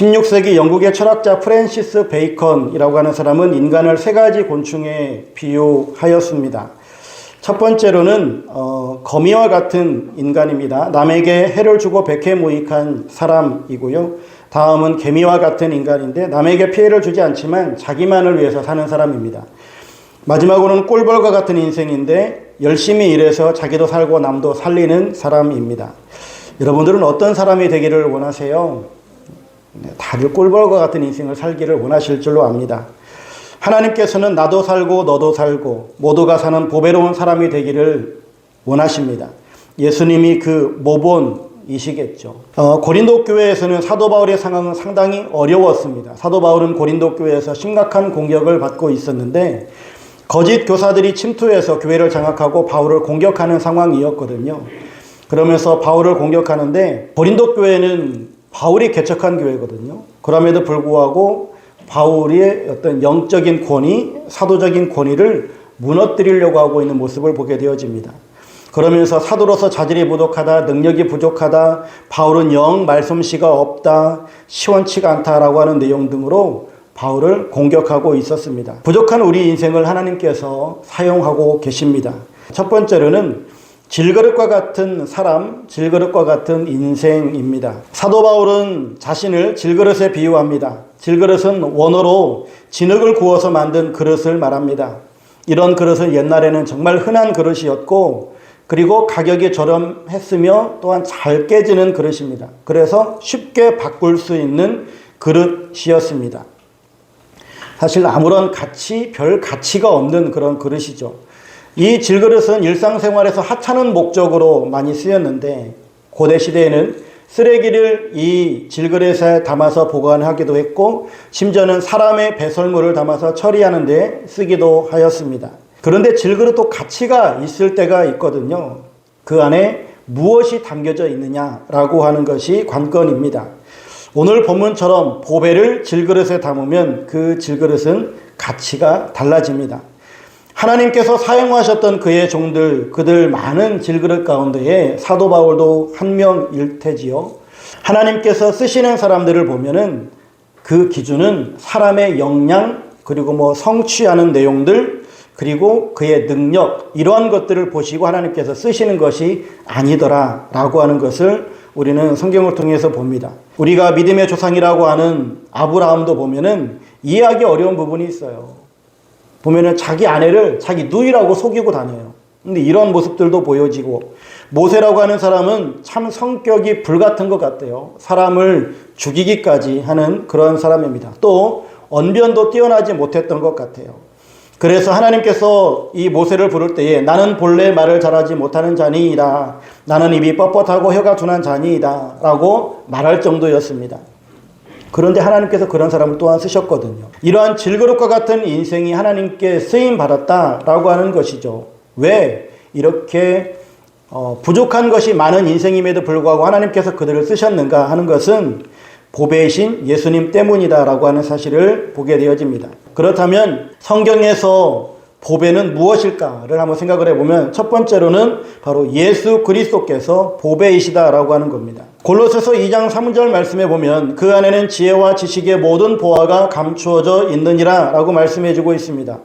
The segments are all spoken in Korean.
16세기 영국의 철학자 프랜시스 베이컨이라고 하는 사람은 인간을 세 가지 곤충에 비유하였습니다. 첫 번째로는 거미와 같은 인간입니다. 남에게 해를 주고 백해무익한 사람이고요. 다음은 개미와 같은 인간인데 남에게 피해를 주지 않지만 자기만을 위해서 사는 사람입니다. 마지막으로는 꿀벌과 같은 인생인데 열심히 일해서 자기도 살고 남도 살리는 사람입니다. 여러분들은 어떤 사람이 되기를 원하세요? 다들 꿀벌과 같은 인생을 살기를 원하실 줄로 압니다. 하나님께서는 나도 살고 너도 살고 모두가 사는 보배로운 사람이 되기를 원하십니다. 예수님이 그 모본이시겠죠. 고린도 교회에서는 사도 바울의 상황은 상당히 어려웠습니다. 사도 바울은 고린도 교회에서 심각한 공격을 받고 있었는데 거짓 교사들이 침투해서 교회를 장악하고 바울을 공격하는 상황이었거든요. 그러면서 바울을 공격하는데 고린도 교회는 바울이 개척한 교회거든요. 그럼에도 불구하고 바울의 어떤 영적인 권위, 사도적인 권위를 무너뜨리려고 하고 있는 모습을 보게 되어집니다. 그러면서 사도로서 자질이 부족하다, 능력이 부족하다, 바울은 영 말솜씨가 없다, 시원치가 않다라고 하는 내용 등으로 바울을 공격하고 있었습니다. 부족한 우리 인생을 하나님께서 사용하고 계십니다. 첫 번째로는 질그릇과 같은 사람, 질그릇과 같은 인생입니다. 사도 바울은 자신을 질그릇에 비유합니다. 질그릇은 원어로 진흙을 구워서 만든 그릇을 말합니다. 이런 그릇은 옛날에는 정말 흔한 그릇이었고 그리고 가격이 저렴했으며 또한 잘 깨지는 그릇입니다. 그래서 쉽게 바꿀 수 있는 그릇이었습니다. 사실 아무런 별 가치가 없는 그런 그릇이죠. 이 질그릇은 일상생활에서 하찮은 목적으로 많이 쓰였는데 고대 시대에는 쓰레기를 이 질그릇에 담아서 보관하기도 했고 심지어는 사람의 배설물을 담아서 처리하는 데 쓰기도 하였습니다. 그런데 질그릇도 가치가 있을 때가 있거든요. 그 안에 무엇이 담겨져 있느냐라고 하는 것이 관건입니다. 오늘 본문처럼 보배를 질그릇에 담으면 그 질그릇은 가치가 달라집니다. 하나님께서 사용하셨던 그의 종들, 그들 많은 질그릇 가운데에 사도 바울도 한 명일 테지요. 하나님께서 쓰시는 사람들을 보면은 그 기준은 사람의 역량, 그리고 성취하는 내용들, 그리고 그의 능력, 이러한 것들을 보시고 하나님께서 쓰시는 것이 아니더라라고 하는 것을 우리는 성경을 통해서 봅니다. 우리가 믿음의 조상이라고 하는 아브라함도 보면은 이해하기 어려운 부분이 있어요. 보면은 자기 아내를 자기 누이라고 속이고 다녀요. 근데 이런 모습들도 보여지고, 모세라고 하는 사람은 참 성격이 불같은 것 같아요. 사람을 죽이기까지 하는 그런 사람입니다. 또 언변도 뛰어나지 못했던 것 같아요. 그래서 하나님께서 이 모세를 부를 때에 나는 본래 말을 잘하지 못하는 자니이다. 나는 입이 뻣뻣하고 혀가 둔한 자니이다. 라고 말할 정도였습니다. 그런데 하나님께서 그런 사람을 또한 쓰셨거든요. 이러한 질그릇과 같은 인생이 하나님께 쓰임받았다라고 하는 것이죠. 왜 이렇게 부족한 것이 많은 인생임에도 불구하고 하나님께서 그들을 쓰셨는가 하는 것은 보배이신 예수님 때문이다라고 하는 사실을 보게 되어집니다. 그렇다면 성경에서 보배는 무엇일까를 한번 생각을 해보면 첫 번째로는 바로 예수 그리스도께서 보배이시다라고 하는 겁니다. 골로새서 2장 3절 말씀에 보면 그 안에는 지혜와 지식의 모든 보화가 감추어져 있느니라 라고 말씀해주고 있습니다.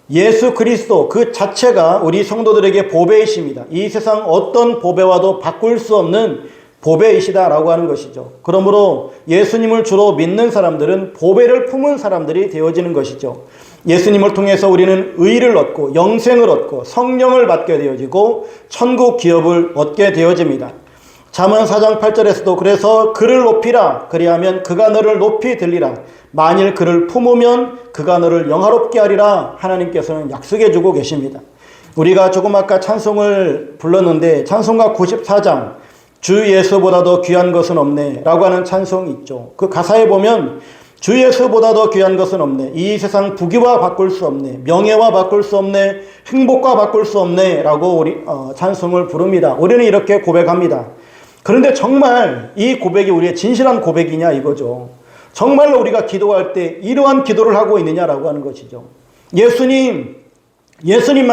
예수 그리스도 그 자체가 우리 성도들에게 보배이십니다. 이 세상 어떤 보배와도 바꿀 수 없는 보배이시다라고 하는 것이죠. 그러므로 예수님을 주로 믿는 사람들은 보배를 품은 사람들이 되어지는 것이죠. 예수님을 통해서 우리는 의를 얻고 영생을 얻고 성령을 받게 되어지고 천국 기업을 얻게 되어집니다. 잠언 4장 8절에서도 그래서 그를 높이라 그리하면 그가 너를 높이 들리라 만일 그를 품으면 그가 너를 영화롭게 하리라 하나님께서는 약속해 주고 계십니다. 우리가 조금 아까 찬송을 불렀는데 찬송가 94장 주 예수보다 더 귀한 것은 없네 라고 하는 찬송이 있죠. 그 가사에 보면 주 예수보다 더 귀한 것은 없네. 이 세상 부귀와 바꿀 수 없네. 명예와 바꿀 수 없네. 행복과 바꿀 수 없네 라고 우리 찬송을 부릅니다. 우리는 이렇게 고백합니다. 그런데 정말 이 고백이 우리의 진실한 고백이냐 이거죠. 정말로 우리가 기도할 때 이러한 기도를 하고 있느냐라고 하는 것이죠. 예수님만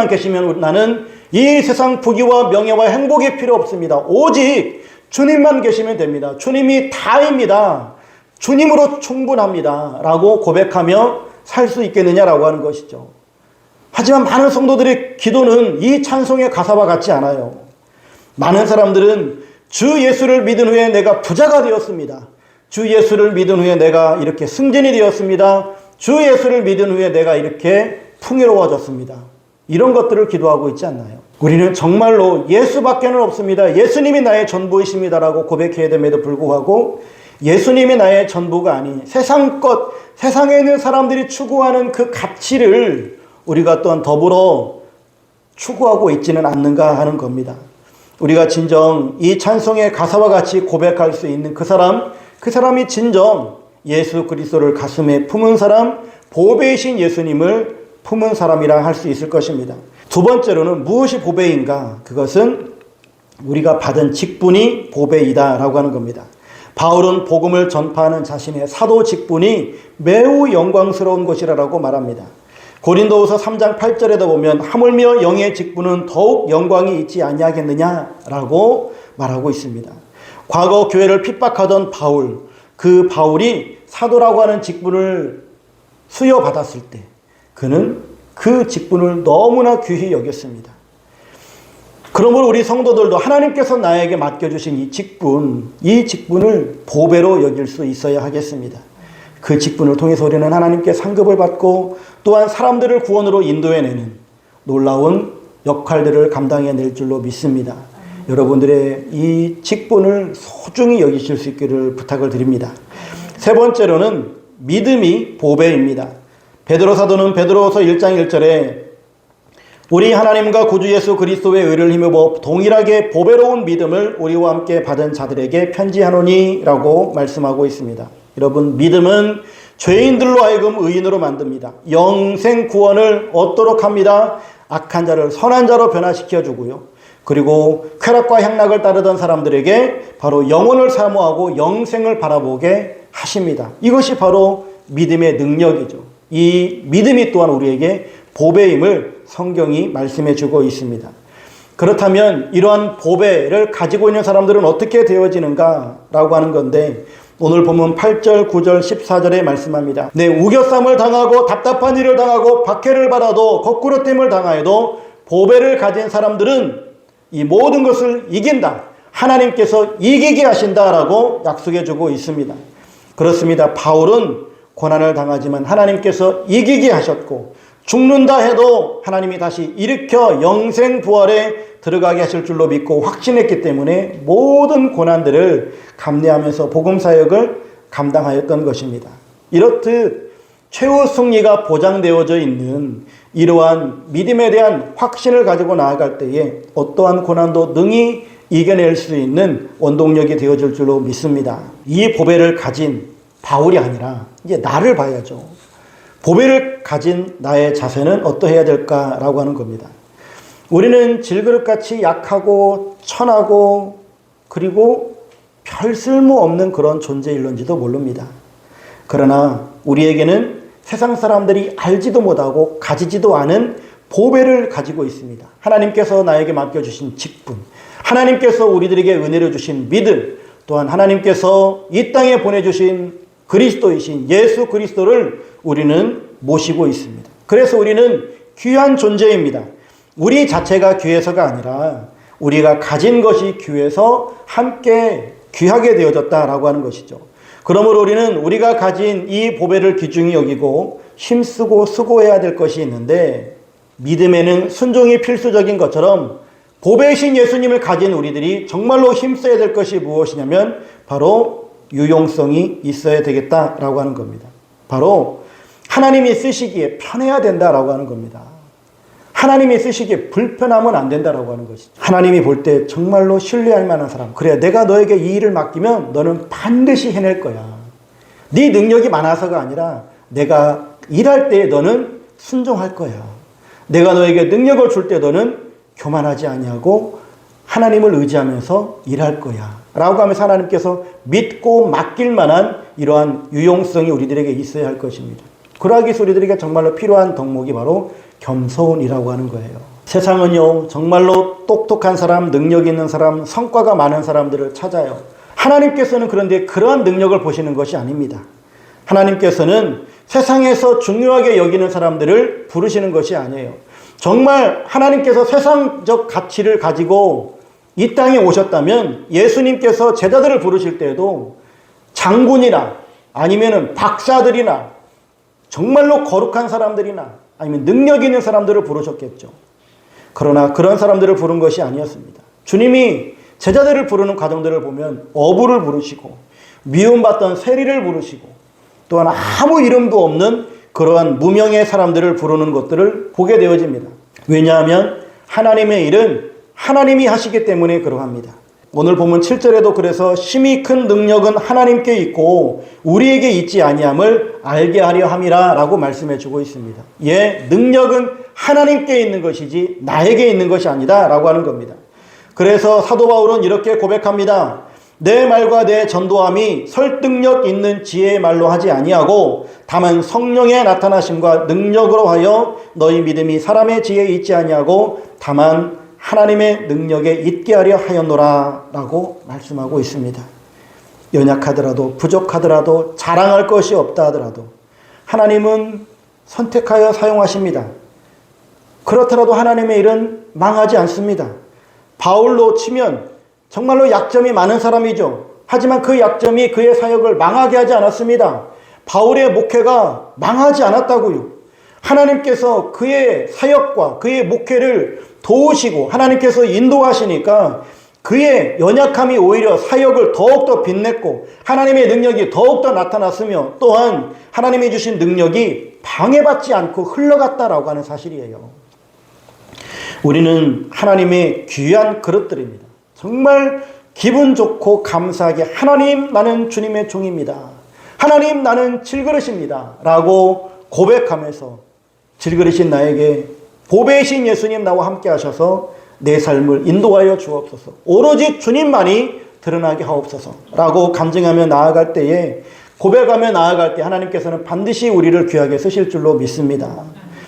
계시면 나는 이 세상 부귀와 명예와 행복이 필요 없습니다. 오직 주님만 계시면 됩니다. 주님이 다입니다. 주님으로 충분합니다 라고 고백하며 살 수 있겠느냐라고 하는 것이죠. 하지만 많은 성도들의 기도는 이 찬송의 가사와 같지 않아요. 많은 사람들은 주 예수를 믿은 후에 내가 부자가 되었습니다. 주 예수를 믿은 후에 내가 이렇게 승진이 되었습니다. 주 예수를 믿은 후에 내가 이렇게 풍요로워졌습니다. 이런 것들을 기도하고 있지 않나요? 우리는 정말로 예수밖에는 없습니다. 예수님이 나의 전부이십니다라고 고백해야 됨에도 불구하고 예수님이 나의 전부가 아닌 세상 것, 세상에 있는 사람들이 추구하는 그 가치를 우리가 또한 더불어 추구하고 있지는 않는가 하는 겁니다. 우리가 진정 이 찬송의 가사와 같이 고백할 수 있는 그 사람이 진정 예수 그리스도를 가슴에 품은 사람, 보배이신 예수님을 품은 사람이라 할 수 있을 것입니다. 두 번째로는 무엇이 보배인가? 그것은 우리가 받은 직분이 보배이다라고 하는 겁니다. 바울은 복음을 전파하는 자신의 사도 직분이 매우 영광스러운 것이라고 말합니다. 고린도후서 3장 8절에도 보면 하물며 영의 직분은 더욱 영광이 있지 아니하겠느냐라고 말하고 있습니다. 과거 교회를 핍박하던 바울, 그 바울이 사도라고 하는 직분을 수여받았을 때 그는 그 직분을 너무나 귀히 여겼습니다. 그러므로 우리 성도들도 하나님께서 나에게 맡겨주신 이 직분을 보배로 여길 수 있어야 하겠습니다. 그 직분을 통해서 우리는 하나님께 상급을 받고 또한 사람들을 구원으로 인도해내는 놀라운 역할들을 감당해낼 줄로 믿습니다. 여러분들의 이 직분을 소중히 여기실 수 있기를 부탁을 드립니다. 세 번째로는 믿음이 보배입니다. 베드로 사도는 베드로후서 1장 1절에 우리 하나님과 구주 예수 그리스도의 의를 힘입어 동일하게 보배로운 믿음을 우리와 함께 받은 자들에게 편지하노니 라고 말씀하고 있습니다. 여러분, 믿음은 죄인들로 하여금 의인으로 만듭니다. 영생 구원을 얻도록 합니다. 악한 자를 선한 자로 변화시켜 주고요. 그리고 쾌락과 향락을 따르던 사람들에게 바로 영혼을 사모하고 영생을 바라보게 하십니다. 이것이 바로 믿음의 능력이죠. 이 믿음이 또한 우리에게 보배임을 성경이 말씀해 주고 있습니다. 그렇다면 이러한 보배를 가지고 있는 사람들은 어떻게 되어지는가라고 하는 건데 오늘 보면 8절, 9절, 14절에 말씀합니다. 네, 우겨쌈을 당하고 답답한 일을 당하고 박해를 받아도 거꾸로 땜을 당하여도 보배를 가진 사람들은 이 모든 것을 이긴다. 하나님께서 이기게 하신다라고 약속해 주고 있습니다. 그렇습니다. 바울은 고난을 당하지만 하나님께서 이기게 하셨고 죽는다 해도 하나님이 다시 일으켜 영생 부활에 들어가게 하실 줄로 믿고 확신했기 때문에 모든 고난들을 감내하면서 복음 사역을 감당하였던 것입니다. 이렇듯 최후 승리가 보장되어져 있는 이러한 믿음에 대한 확신을 가지고 나아갈 때에 어떠한 고난도 능히 이겨낼 수 있는 원동력이 되어질 줄로 믿습니다. 이 보배를 가진 바울이 아니라 이제 나를 봐야죠. 보배를 가진 나의 자세는 어떠해야 될까라고 하는 겁니다. 우리는 질그릇같이 약하고 천하고 그리고 별 쓸모없는 그런 존재일런지도 모릅니다. 그러나 우리에게는 세상 사람들이 알지도 못하고 가지지도 않은 보배를 가지고 있습니다. 하나님께서 나에게 맡겨주신 직분, 하나님께서 우리들에게 은혜를 주신 믿음, 또한 하나님께서 이 땅에 보내주신 그리스도이신 예수 그리스도를 우리는 모시고 있습니다. 그래서 우리는 귀한 존재입니다. 우리 자체가 귀해서가 아니라 우리가 가진 것이 귀해서 함께 귀하게 되어졌다라고 하는 것이죠. 그러므로 우리는 우리가 가진 이 보배를 귀중히 여기고 힘쓰고 수고해야 될 것이 있는데 믿음에는 순종이 필수적인 것처럼 보배이신 예수님을 가진 우리들이 정말로 힘써야 될 것이 무엇이냐면 바로 유용성이 있어야 되겠다라고 하는 겁니다. 바로 하나님이 쓰시기에 편해야 된다라고 하는 겁니다. 하나님이 쓰시기에 불편하면 안 된다라고 하는 것이죠. 하나님이 볼 때 정말로 신뢰할 만한 사람. 그래, 내가 너에게 이 일을 맡기면 너는 반드시 해낼 거야. 네 능력이 많아서가 아니라 내가 일할 때 너는 순종할 거야. 내가 너에게 능력을 줄 때 너는 교만하지 아니하고 하나님을 의지하면서 일할 거야. 라고 하면서 하나님께서 믿고 맡길 만한 이러한 유용성이 우리들에게 있어야 할 것입니다. 그러하기 위해서 우리들에게 정말로 필요한 덕목이 바로 겸손이라고 하는 거예요. 세상은요, 정말로 똑똑한 사람, 능력 있는 사람, 성과가 많은 사람들을 찾아요. 하나님께서는 그런데 그러한 능력을 보시는 것이 아닙니다. 하나님께서는 세상에서 중요하게 여기는 사람들을 부르시는 것이 아니에요. 정말 하나님께서 세상적 가치를 가지고 이 땅에 오셨다면 예수님께서 제자들을 부르실 때에도 장군이나 아니면 박사들이나 정말로 거룩한 사람들이나 아니면 능력 있는 사람들을 부르셨겠죠. 그러나 그런 사람들을 부른 것이 아니었습니다. 주님이 제자들을 부르는 과정들을 보면 어부를 부르시고 미움받던 세리를 부르시고 또한 아무 이름도 없는 그러한 무명의 사람들을 부르는 것들을 보게 되어집니다. 왜냐하면 하나님의 일은 하나님이 하시기 때문에 그러합니다. 오늘 보면 7절에도 그래서 심히 큰 능력은 하나님께 있고 우리에게 있지 아니함을 알게 하려 함이라 라고 말씀해 주고 있습니다. 예, 능력은 하나님께 있는 것이지 나에게 있는 것이 아니다 라고 하는 겁니다. 그래서 사도 바울은 이렇게 고백합니다. 내 말과 내 전도함이 설득력 있는 지혜의 말로 하지 아니하고 다만 성령의 나타나심과 능력으로 하여 너희 믿음이 사람의 지혜에 있지 아니하고 다만 하나님의 능력에 있게 하려 하였노라 라고 말씀하고 있습니다. 연약하더라도 부족하더라도 자랑할 것이 없다 하더라도 하나님은 선택하여 사용하십니다. 그렇더라도 하나님의 일은 망하지 않습니다. 바울로 치면 정말로 약점이 많은 사람이죠. 하지만 그 약점이 그의 사역을 망하게 하지 않았습니다. 바울의 목회가 망하지 않았다고요. 하나님께서 그의 사역과 그의 목회를 도우시고 하나님께서 인도하시니까 그의 연약함이 오히려 사역을 더욱더 빛냈고 하나님의 능력이 더욱더 나타났으며 또한 하나님이 주신 능력이 방해받지 않고 흘러갔다라고 하는 사실이에요. 우리는 하나님의 귀한 그릇들입니다. 정말 기분 좋고 감사하게 하나님 나는 주님의 종입니다. 하나님 나는 질그릇입니다. 라고 고백하면서 질그릇인 나에게 보배이신 예수님 나와 함께 하셔서 내 삶을 인도하여 주옵소서. 오로지 주님만이 드러나게 하옵소서. 라고 간증하며 나아갈 때에 고백하며 나아갈 때 하나님께서는 반드시 우리를 귀하게 쓰실 줄로 믿습니다.